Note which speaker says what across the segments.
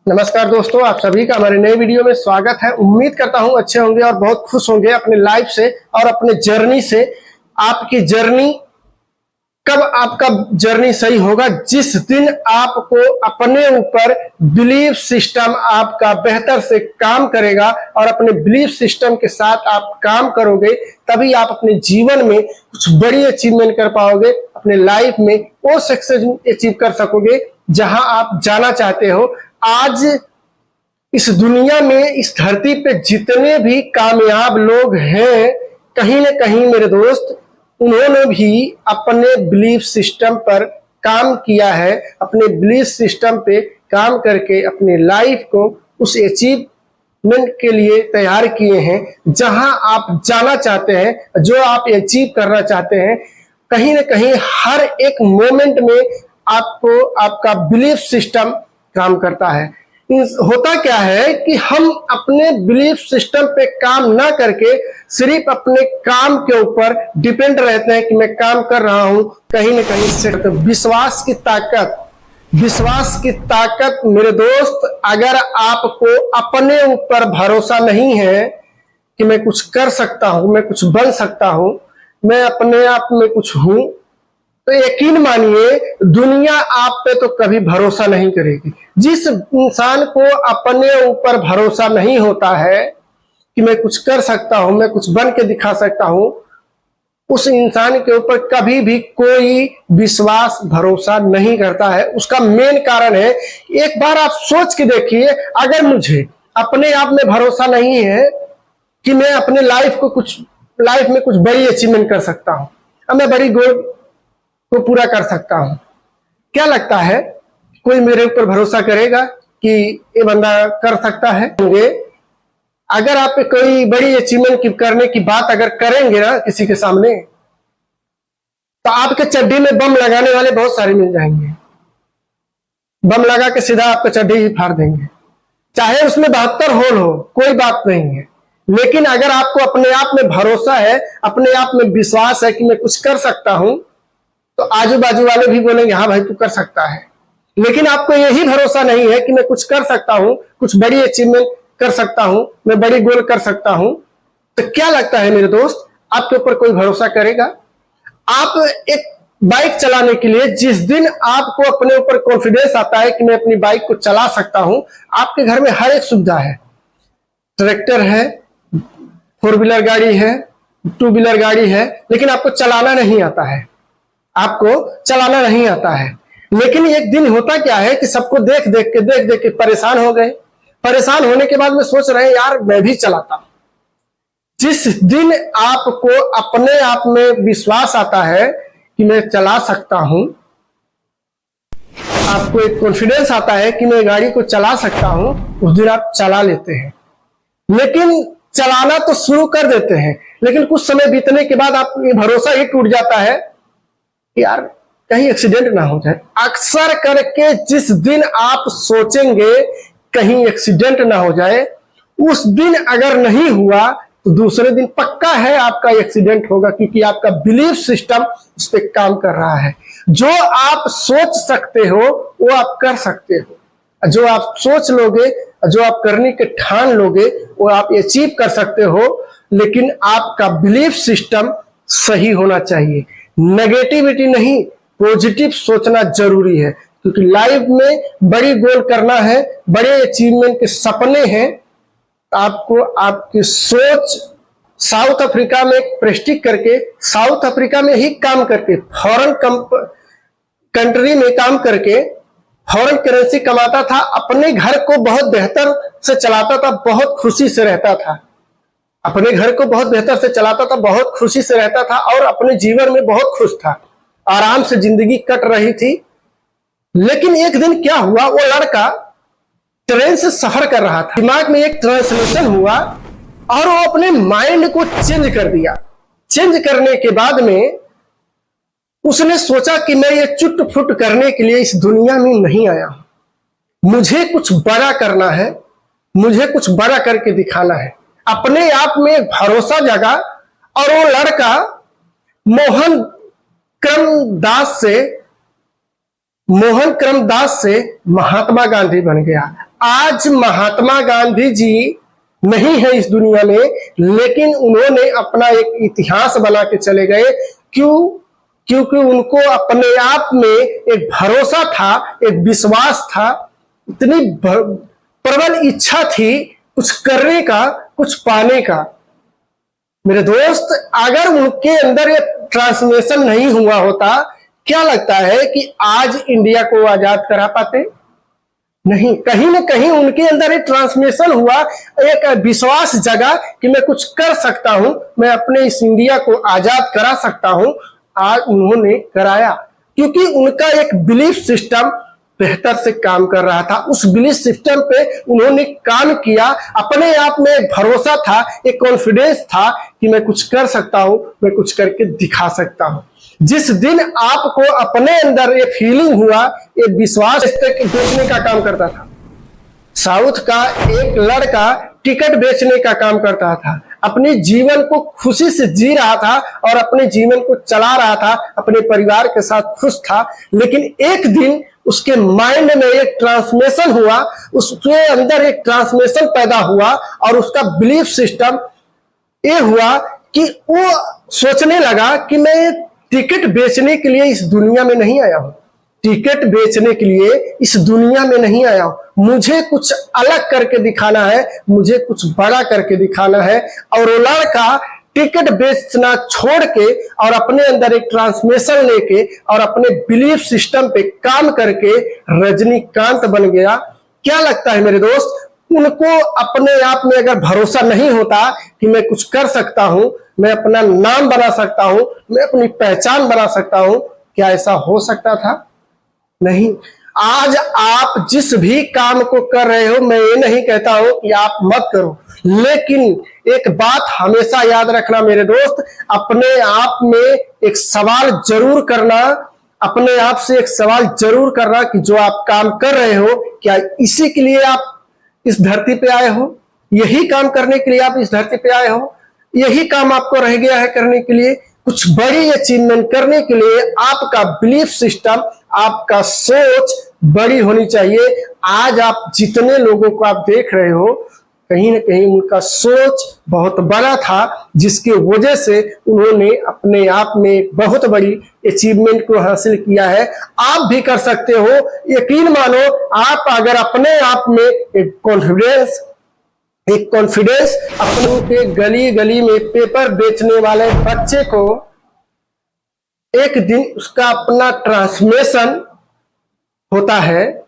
Speaker 1: नमस्कार दोस्तों, आप सभी का हमारे नए वीडियो में स्वागत है। उम्मीद करता हूं अच्छे होंगे और बहुत खुश होंगे अपने लाइफ से और अपने जर्नी से। आपकी जर्नी कब आपका जर्नी सही होगा? जिस दिन आपको अपने ऊपर बिलीफ सिस्टम आपका बेहतर से काम करेगा और अपने बिलीफ सिस्टम के साथ आप काम करोगे, तभी आप अपने जीवन में कुछ बड़ी अचीवमेंट कर पाओगे। अपने लाइफ में वो सक्सेस अचीव कर सकोगे जहां आप जाना चाहते हो। आज इस दुनिया में, इस धरती पे जितने भी कामयाब लोग हैं, कहीं ना कहीं मेरे दोस्त, उन्होंने भी अपने बिलीफ सिस्टम पर काम किया है। अपने बिलीफ सिस्टम पे काम करके अपने लाइफ को उस अचीवमेंट के लिए तैयार किए हैं जहां आप जाना चाहते हैं, जो आप अचीव करना चाहते हैं। कहीं ना कहीं हर एक मोमेंट में आपको आपका बिलीफ सिस्टम काम करता है। होता क्या है कि हम अपने बिलीफ सिस्टम पे काम ना करके सिर्फ अपने काम के ऊपर डिपेंड रहते हैं कि मैं काम कर रहा हूं। कहीं ना कहीं से विश्वास की ताकत मेरे दोस्त, अगर आपको अपने ऊपर भरोसा नहीं है कि मैं कुछ कर सकता हूं, मैं कुछ बन सकता हूं, मैं अपने आप में कुछ हूं, तो यकीन मानिए दुनिया आप पे तो कभी भरोसा नहीं करेगी। जिस इंसान को अपने ऊपर भरोसा नहीं होता है कि मैं कुछ कर सकता हूं, मैं कुछ बन के दिखा सकता हूं, उस इंसान के ऊपर कभी भी कोई विश्वास भरोसा नहीं करता है। उसका मेन कारण है, एक बार आप सोच के देखिए, अगर मुझे अपने आप में भरोसा नहीं है कि मैं अपने लाइफ में कुछ बड़ी अचीवमेंट कर सकता हूं, अब मैं बड़ी गोल को पूरा कर सकता हूं, क्या लगता है कोई मेरे ऊपर भरोसा करेगा कि ये बंदा कर सकता है? अगर आप कोई बड़ी अचीवमेंट करने की बात अगर करेंगे ना किसी के सामने, तो आपके चड्डी में बम लगाने वाले बहुत सारे मिल जाएंगे। बम लगा के सीधा आपका चड्डी ही फाड़ देंगे, चाहे उसमें 72 होल हो, कोई बात नहीं है। लेकिन अगर आपको अपने आप में भरोसा है, अपने आप में विश्वास है कि मैं कुछ कर सकता हूं, तो आजू बाजू वाले भी बोलेंगे हाँ भाई तू कर सकता है। लेकिन आपको यही भरोसा नहीं है कि मैं कुछ कर सकता हूं, कुछ बड़ी अचीवमेंट कर सकता हूं, मैं बड़ी गोल कर सकता हूं, तो क्या लगता है मेरे दोस्त, आपके ऊपर कोई भरोसा करेगा? आप एक बाइक चलाने के लिए जिस दिन आपको अपने ऊपर कॉन्फिडेंस आता है कि मैं अपनी बाइक को चला सकता हूं, आपके घर में हर एक सुविधा है, ट्रैक्टर है, 4 व्हीलर गाड़ी है, 2 व्हीलर गाड़ी है, लेकिन आपको चलाना नहीं आता है। लेकिन एक दिन होता क्या है कि सबको देख देख के परेशान हो गए। परेशान होने के बाद में सोच रहे हैं यार मैं भी चलाता हूं। जिस दिन आपको अपने आप में विश्वास आता है कि मैं चला सकता हूं, आपको एक कॉन्फिडेंस आता है कि मैं गाड़ी को चला सकता हूं, उस दिन आप चला लेते हैं। लेकिन चलाना तो शुरू कर देते हैं, लेकिन कुछ समय बीतने के बाद आप ये भरोसा ही टूट जाता है यार कहीं एक्सीडेंट ना हो जाए। अक्सर करके जिस दिन आप सोचेंगे कहीं एक्सीडेंट ना हो जाए, उस दिन अगर नहीं हुआ तो दूसरे दिन पक्का है आपका एक्सीडेंट होगा, क्योंकि आपका बिलीफ सिस्टम उस पर काम कर रहा है। जो आप सोच सकते हो वो आप कर सकते हो, जो आप सोच लोगे, जो आप करने के ठान लोगे, वो आप अचीव कर सकते हो। लेकिन आपका बिलीफ सिस्टम सही होना चाहिए। नेगेटिविटी नहीं, पॉजिटिव सोचना जरूरी है, क्योंकि लाइफ में बड़ी गोल करना है, बड़े अचीवमेंट के सपने हैं। आपको आपकी सोच साउथ अफ्रीका में प्रेस्टिज करके, साउथ अफ्रीका में ही काम करके, फॉरेन कंट्री में काम करके फॉरेन करेंसी कमाता था, अपने घर को बहुत बेहतर से चलाता था, बहुत खुशी से रहता था, अपने घर को बहुत बेहतर से चलाता था, बहुत खुशी से रहता था और अपने जीवन में बहुत खुश था, आराम से जिंदगी कट रही थी। लेकिन एक दिन क्या हुआ, वो लड़का ट्रेन से सफर कर रहा था, दिमाग में एक ट्रांसलेशन हुआ और वो अपने माइंड को चेंज कर दिया। चेंज करने के बाद में उसने सोचा कि मैं ये चुट फुट करने के लिए इस दुनिया में नहीं आया हूं, मुझे कुछ बड़ा करना है, मुझे कुछ बड़ा करके दिखाना है। अपने आप में भरोसा जगा और वो लड़का मोहन क्रमदास से महात्मा गांधी बन गया। आज महात्मा गांधी जी नहीं है इस दुनिया में, लेकिन उन्होंने अपना एक इतिहास बना के चले गए। क्यों? क्योंकि उनको अपने आप में एक भरोसा था, एक विश्वास था, इतनी प्रबल इच्छा थी कुछ करने का, कुछ पाने का। मेरे दोस्त, अगर उनके अंदर ये ट्रांसफॉर्मेशन नहीं हुआ होता, क्या लगता है कि आज इंडिया को आजाद करा पाते? नहीं। कहीं ना कहीं उनके अंदर एक ट्रांसफॉर्मेशन हुआ, एक विश्वास जगा कि मैं कुछ कर सकता हूं, मैं अपने इस इंडिया को आजाद करा सकता हूं। आज उन्होंने कराया, क्योंकि उनका एक बिलीफ सिस्टम बेहतर से काम कर रहा था। उस बिलीफ सिस्टम पे उन्होंने काम किया, अपने आप में एक भरोसा था, एक कॉन्फिडेंस था कि मैं कुछ कर सकता हूं, मैं कुछ करके दिखा सकता हूं। जिस दिन आपको अपने अंदर ये फीलिंग हुआ, ये विश्वास बेचने का काम करता था। साउथ का एक लड़का टिकट बेचने का काम करता था, अपने जीवन को खुशी से जी रहा था और अपने जीवन को चला रहा था, अपने परिवार के साथ खुश था। लेकिन एक दिन उसके माइंड में एक ट्रांसफॉर्मेशन हुआ, उसके अंदर एक ट्रांसफॉर्मेशन पैदा हुआ और उसका बिलीफ सिस्टम ये हुआ कि वो सोचने लगा कि मैं टिकट बेचने के लिए इस दुनिया में नहीं आया हूं, टिकट बेचने के लिए इस दुनिया में नहीं आया हूं, मुझे कुछ अलग करके दिखाना है, मुझे कुछ बड़ा करके दिखाना है। और वो लड़का टिकट बेचना छोड़ के और अपने अंदर एक ट्रांसफॉर्मेशन लेके और अपने बिलीफ सिस्टम पे काम करके रजनीकांत बन गया। क्या लगता है मेरे दोस्त, उनको अपने आप में अगर भरोसा नहीं होता कि मैं कुछ कर सकता हूं, मैं अपना नाम बना सकता हूं, मैं अपनी पहचान बना सकता हूं, क्या ऐसा हो सकता था? नहीं। आज आप जिस भी काम को कर रहे हो, मैं ये नहीं कहता हूं कि आप मत करो, लेकिन एक बात हमेशा याद रखना मेरे दोस्त, अपने आप में एक सवाल जरूर करना, अपने आप से एक सवाल जरूर करना कि जो आप काम कर रहे हो, क्या इसी के लिए आप इस धरती पे आए हो? यही काम करने के लिए आप इस धरती पे आए हो? यही काम आपको रह गया है करने के लिए? कुछ बड़ी अचीवमेंट करने के लिए आपका बिलीफ सिस्टम, आपका सोच बड़ी होनी चाहिए। आज आप जितने लोगों को आप देख रहे हो, कहीं ना कहीं उनका सोच बहुत बड़ा था, जिसकी वजह से उन्होंने अपने आप में बहुत बड़ी अचीवमेंट को हासिल किया है। आप भी कर सकते हो, यकीन मानो। आप अगर अपने आप में एक कॉन्फिडेंस अपनों के गली गली में पेपर बेचने वाले बच्चे को एक दिन उसका अपना ट्रांसफॉर्मेशन होता है,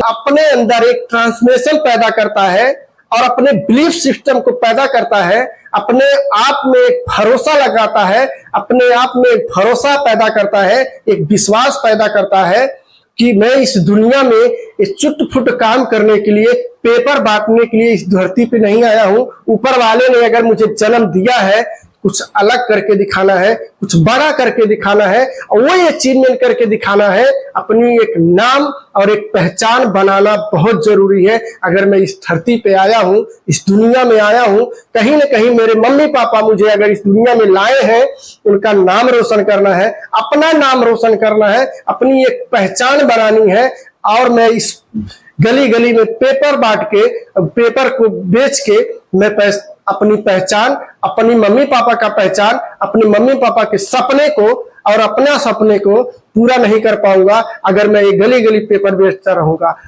Speaker 1: अपने अंदर एक ट्रांसफॉर्मेशन पैदा करता है और अपने बिलीफ सिस्टम को पैदा करता है, अपने आप में एक भरोसा लगाता है, अपने आप में एक भरोसा पैदा करता है, एक विश्वास पैदा करता है कि मैं इस दुनिया में इस चुट-फुट काम करने के लिए, पेपर बांटने के लिए इस धरती पे नहीं आया हूं। ऊपर वाले ने अगर मुझे जन्म दिया है, कुछ अलग करके दिखाना है, कुछ बड़ा करके दिखाना है, और वो अचीवमेंट करके दिखाना है। अपनी एक नाम और एक पहचान बनाना बहुत जरूरी है। अगर मैं इस धरती पे आया हूं, इस दुनिया में आया हूं, कहीं ना कहीं मेरे मम्मी पापा मुझे अगर इस दुनिया में लाए हैं, उनका नाम रोशन करना है, अपना नाम रोशन करना है, अपनी एक पहचान बनानी है। और मैं इस गली गली में पेपर बांट के, पेपर को बेच के मैं अपनी पहचान, अपनी मम्मी पापा का पहचान, अपने मम्मी पापा के सपने को और अपना सपने को पूरा नहीं कर पाऊंगा अगर मैं ये गली गली पेपर बेचता रहूंगा।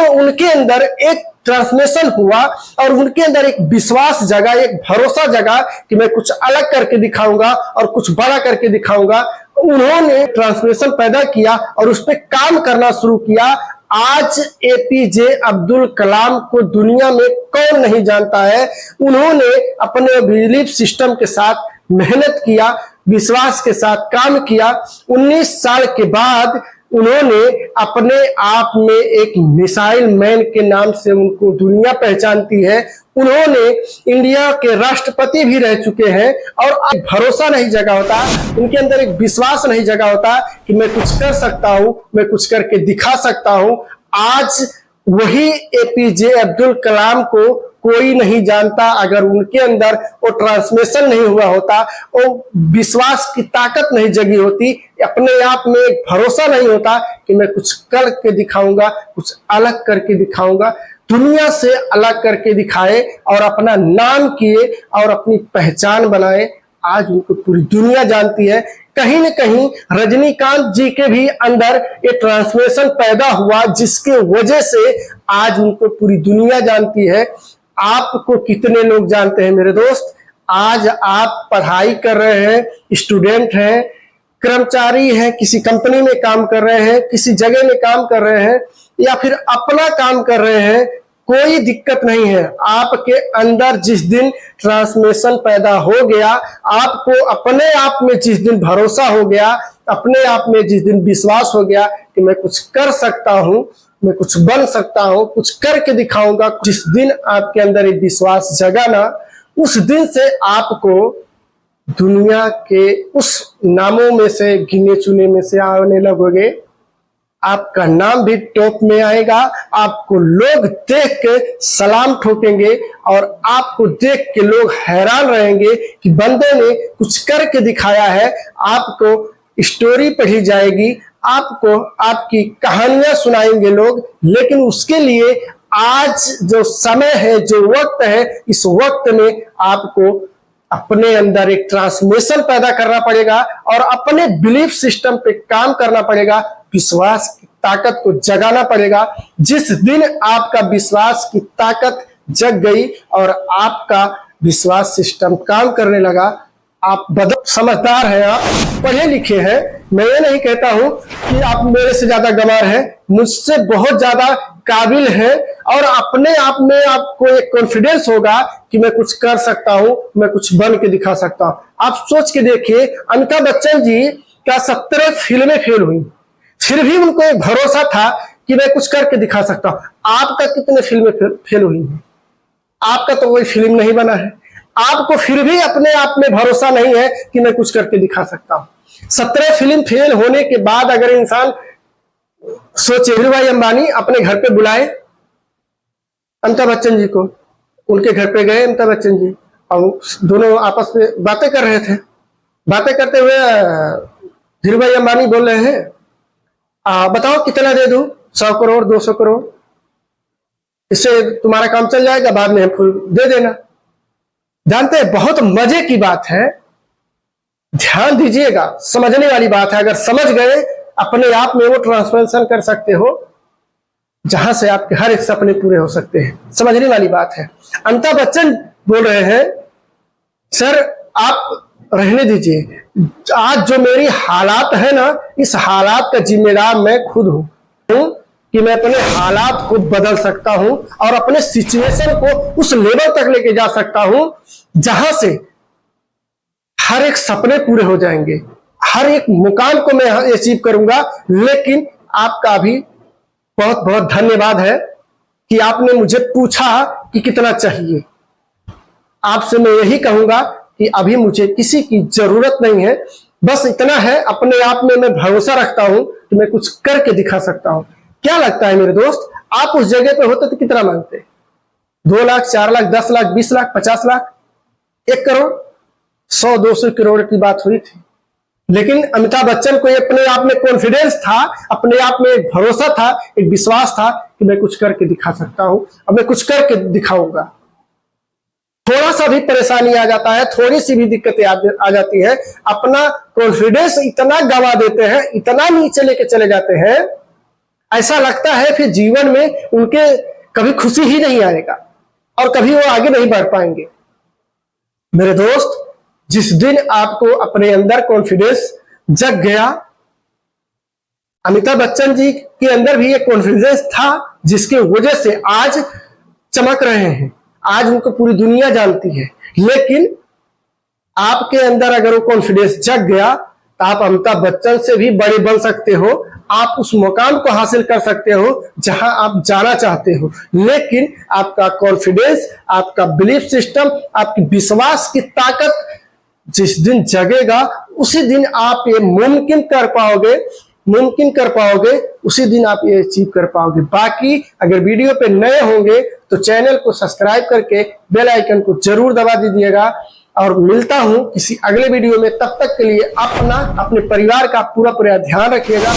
Speaker 1: उनके अंदर एक ट्रांसफॉर्मेशन हुआ और उनके अंदर एक विश्वास जगा, एक भरोसा जगा कि मैं कुछ अलग करके दिखाऊंगा और कुछ बड़ा करके दिखाऊंगा। उन्होंने ट्रांसफॉर्मेशन पैदा किया और उस पर काम करना शुरू किया। आज एपीजे अब्दुल कलाम को दुनिया में कौन नहीं जानता है। उन्होंने अपने बिलीफ सिस्टम के साथ मेहनत किया, विश्वास के साथ काम किया। 19 साल के बाद उन्होंने अपने आप में एक मिसाइल मैन के नाम से उनको दुनिया पहचानती है। उन्होंने इंडिया के राष्ट्रपति भी रह चुके हैं और अब भरोसा नहीं जगा होता, उनके अंदर एक विश्वास नहीं जगा होता कि मैं कुछ कर सकता हूं, मैं कुछ करके दिखा सकता हूं। आज वही एपीजे अब्दुल कलाम को कोई नहीं जानता। अगर उनके अंदर वो ट्रांसमिशन नहीं हुआ होता, वो विश्वास की ताकत नहीं जगी होती, अपने आप में एक भरोसा नहीं होता कि मैं कुछ करके दिखाऊंगा, कुछ अलग करके दिखाऊंगा, दुनिया से अलग करके दिखाए और अपना नाम किए और अपनी पहचान बनाए। आज उनको पूरी दुनिया जानती है। कहीं न कहीं रजनीकांत जी के भी अंदर ये ट्रांसफॉर्मेशन पैदा हुआ, जिसके वजह से आज उनको पूरी दुनिया जानती है। आपको कितने लोग जानते हैं मेरे दोस्त? आज आप पढ़ाई कर रहे हैं, स्टूडेंट हैं, कर्मचारी हैं, किसी कंपनी में काम कर रहे हैं, किसी जगह में काम कर रहे हैं, या फिर अपना काम कर रहे हैं, कोई दिक्कत नहीं है। आपके अंदर जिस दिन ट्रांसफॉर्मेशन पैदा हो गया, आपको अपने आप में जिस दिन भरोसा हो गया, अपने आप में जिस दिन विश्वास हो गया कि मैं कुछ कर सकता हूं, मैं कुछ बन सकता हूं, कुछ करके दिखाऊंगा, जिस दिन आपके अंदर एक विश्वास जगा ना, उस दिन से आपको दुनिया के उस नामों में से, गिने चुने में से आने लगोगे। आपका नाम भी टॉप में आएगा, आपको लोग देख के सलाम ठोकेंगे और आपको देख के लोग हैरान रहेंगे कि बंदे ने कुछ करके दिखाया है। आपको स्टोरी पढ़ी जाएगी, आपको आपकी कहानियां सुनाएंगे लोग, लेकिन उसके लिए आज जो समय है, जो वक्त है, इस वक्त में आपको अपने अंदर एक ट्रांसफॉर्मेशन पैदा करना पड़ेगा और अपने बिलीफ सिस्टम पे काम करना पड़ेगा, विश्वास की ताकत को जगाना पड़ेगा। जिस दिन आपका विश्वास की ताकत जग गई और आपका विश्वास सिस्टम काम करने लगा, आप समझदार हैं, आप पढ़े लिखे हैं। मैं ये नहीं कहता हूं कि आप मेरे से ज्यादा गंवार हैं, मुझसे बहुत ज्यादा काबिल है और अपने आप में आपको एक कॉन्फिडेंस होगा कि मैं कुछ कर सकता हूं, मैं कुछ बन के दिखा सकता हूं। आप सोच के देखिए, अमिताभ बच्चन जी का 17 फिल्में फेल हुई, फिर भी उनको एक भरोसा था कि मैं कुछ करके दिखा सकता हूं। आपका कितने फिल्में फेल हुई हैं? आपका तो कोई फिल्म नहीं बना है। आपको फिर भी अपने आप में भरोसा नहीं है कि मैं कुछ करके दिखा सकता हूं। 17 फिल्म फेल होने के बाद अगर इंसान सोचे, धीरूभाई अंबानी अपने घर पे बुलाए अमिताभ बच्चन जी को, उनके घर पे गए अमिताभ बच्चन जी और दोनों आपस में बातें कर रहे थे। बातें करते हुए धीरूभाई अंबानी बोल रहे हैं, बताओ कितना दे दूं? 100 करोड़, 200 करोड़, इससे तुम्हारा काम चल जाएगा, बाद में हम दे देना। जानते हैं, बहुत मजे की बात है, ध्यान दीजिएगा, समझने वाली बात है। अगर समझ गए, अपने आप में वो ट्रांसफॉर्मेशन कर सकते हो जहां से आपके हर एक सपने पूरे हो सकते हैं। समझने वाली बात है। अमिताभ बच्चन बोल रहे हैं, सर आप रहने दीजिए, आज जो मेरी हालात है ना, इस हालात का जिम्मेदार मैं खुद हूं कि मैं अपने हालात को बदल सकता हूं और अपने सिचुएशन को उस लेवल तक लेके जा सकता हूं जहां से हर एक सपने पूरे हो जाएंगे, हर एक मुकाम को मैं अचीव करूंगा। लेकिन आपका भी बहुत बहुत धन्यवाद है कि आपने मुझे पूछा कि कितना चाहिए। आपसे मैं यही कहूंगा कि अभी मुझे किसी की जरूरत नहीं है, बस इतना है, अपने आप में मैं भरोसा रखता हूं कि मैं कुछ करके दिखा सकता हूं। क्या लगता है मेरे दोस्त, आप उस जगह पे होते तो कितना मांगते? 2 लाख, 4 लाख, 10 लाख, 20 लाख, 50 लाख, 1 करोड़, 100-200 करोड़ की बात हुई थी। लेकिन अमिताभ बच्चन को अपने आप में कॉन्फिडेंस था, अपने आप में एक भरोसा था, एक विश्वास था कि मैं कुछ करके दिखा सकता हूं और मैं कुछ करके दिखाऊंगा। थोड़ा सा भी परेशानी आ जाता है, थोड़ी सी भी दिक्कतें आ जाती है, अपना कॉन्फिडेंस इतना गवा देते हैं, इतना नीचे लेके चले जाते हैं, ऐसा लगता है फिर जीवन में उनके कभी खुशी ही नहीं आएगा और कभी वो आगे नहीं बढ़ पाएंगे। मेरे दोस्त, जिस दिन आपको अपने अंदर कॉन्फिडेंस जग गया, अमिताभ बच्चन जी के अंदर भी एक कॉन्फिडेंस था जिसके वजह से आज चमक रहे हैं, आज उनको पूरी दुनिया जानती है। लेकिन आपके अंदर अगर वो कॉन्फिडेंस जग गया तो आप अमिताभ बच्चन से भी बड़े बन सकते हो, आप उस मुकाम को हासिल कर सकते हो जहां आप जाना चाहते हो। लेकिन आपका कॉन्फिडेंस, आपका बिलीफ सिस्टम, आपकी विश्वास की ताकत जिस दिन जगेगा, उसी दिन आप ये मुमकिन कर पाओगे, उसी दिन आप ये अचीव कर पाओगे। बाकी अगर वीडियो पे नए होंगे तो चैनल को सब्सक्राइब करके बेल आइकन को जरूर दबा दीजिएगा। और मिलता हूं किसी अगले वीडियो में, तब तक के लिए अपना अपने परिवार का पूरा ध्यान रखिएगा।